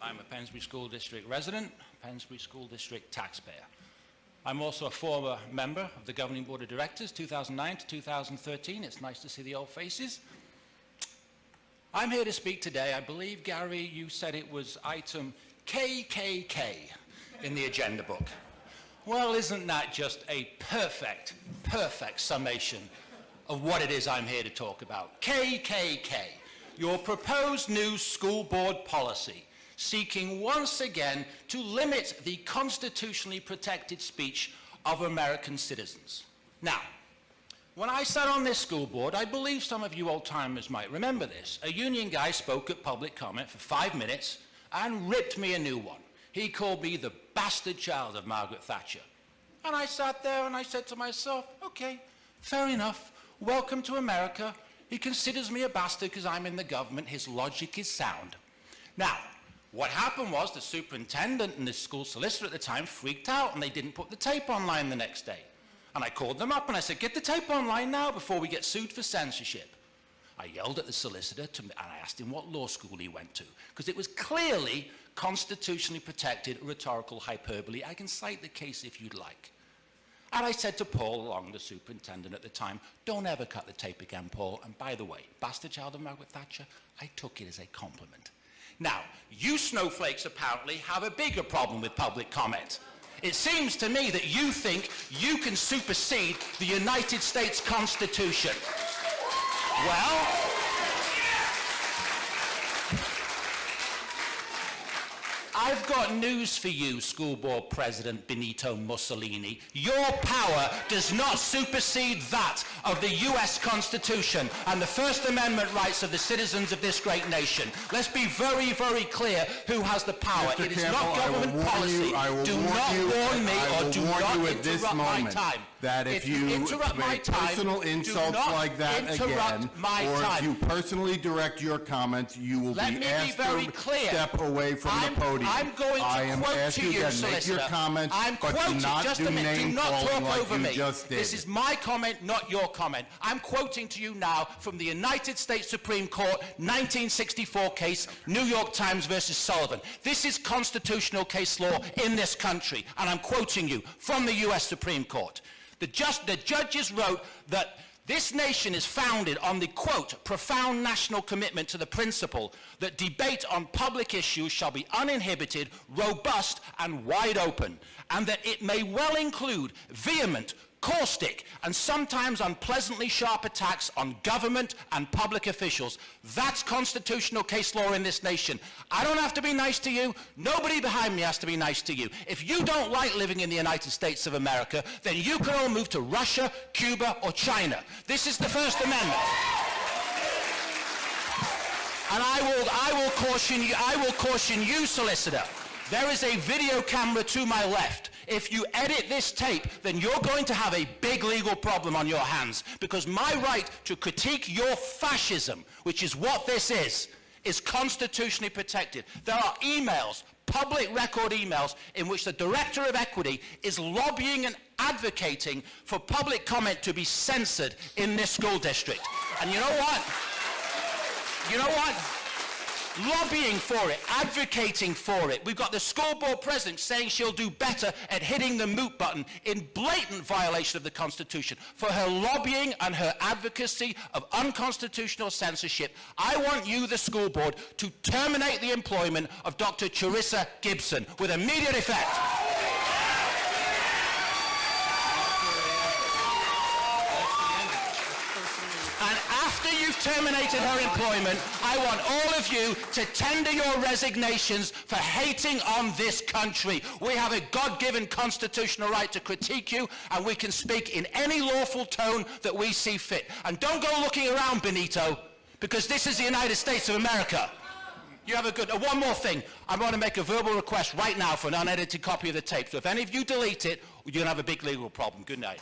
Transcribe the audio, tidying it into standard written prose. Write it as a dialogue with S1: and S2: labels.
S1: I'm a Pennsbury School District resident, Pennsbury School District taxpayer. I'm also a former member of the Governing Board of Directors, 2009 to 2013. It's nice to see the old faces. I'm here to speak today. I believe, Gary, you said it was item KKK in the agenda book. Well, isn't that just a perfect summation of what it is I'm here to talk about? KKK, your proposed new school board policy, seeking once again to limit the constitutionally protected speech of American citizens. Now, when I sat on this school board, I believe some of you old-timers might remember this. A union guy spoke at public comment for 5 minutes and ripped me a new one. He called me the bastard child of Margaret Thatcher. And I sat there and I said to myself, okay, fair enough. Welcome to America. He considers me a bastard because I'm in the government. His logic is sound. Now, what happened was the superintendent and the school solicitor at the time freaked out and they didn't put the tape online the next day. And I called them up and I said, get the tape online now before we get sued for censorship. I yelled at the solicitor and I asked him what law school he went to, because it was clearly constitutionally protected rhetorical hyperbole. I can cite the case if you'd like. And I said to Paul Long, the superintendent at the time, don't ever cut the tape again, Paul. And by the way, bastard child of Margaret Thatcher, I took it as a compliment. Now, you snowflakes apparently have a bigger problem with public comment. It seems to me that you think you can supersede the United States Constitution. Well, I've got news for you, School Board President Benito Mussolini. Your power does not supersede that of the U.S. Constitution and the First Amendment rights of the citizens of this great nation. Let's be very, very clear who has the power.
S2: Mr.
S1: It is
S2: Campbell,
S1: not government policy. Do not warn me or do not interrupt my time.
S2: That if you make personal insults like that again, or if you personally direct your comments, you will be asked to step away from the podium.
S1: I'm going to quote to you, Solicitor.
S2: Make your comments,
S1: I'm
S2: but
S1: quoting,
S2: do not
S1: just
S2: do
S1: a minute, do
S2: name
S1: not
S2: calling
S1: talk
S2: like
S1: over
S2: you
S1: me.
S2: just did.
S1: This is my comment, not your comment. I'm quoting to you now from the United States Supreme Court 1964 case, New York Times versus Sullivan. This is constitutional case law in this country, and I'm quoting you from the U.S. Supreme Court. The judges wrote that this nation is founded on the, quote, profound national commitment to the principle that debate on public issues shall be uninhibited, robust, and wide open, and that it may well include vehement, caustic, and sometimes unpleasantly sharp attacks on government and public officials. That's constitutional case law in this nation. I don't have to be nice to you. Nobody behind me has to be nice to you. If you don't like living in the United States of America, then you can all move to Russia, Cuba, or China. This is the First Amendment. And I will caution you, Solicitor. There is a video camera to my left. If you edit this tape, then you're going to have a big legal problem on your hands, because my right to critique your fascism, which is what this is constitutionally protected. There are emails, public record emails, in which the Director of Equity is lobbying and advocating for public comment to be censored in this school district. And you know what? You know what? Lobbying for it, advocating for it. We've got the school board president saying she'll do better at hitting the mute button in blatant violation of the Constitution. For her lobbying and her advocacy of unconstitutional censorship, I want you, the school board, to terminate the employment of Dr. Charissa Gibson with immediate effect. And after you've terminated her employment, I want all of you to tender your resignations for hating on this country. We have a God-given constitutional right to critique you, and we can speak in any lawful tone that we see fit. And don't go looking around, Benito, because this is the United States of America. You have a good... one more thing. I want to make a verbal request right now for an unedited copy of the tape. So if any of you delete it, you're going to have a big legal problem. Good night.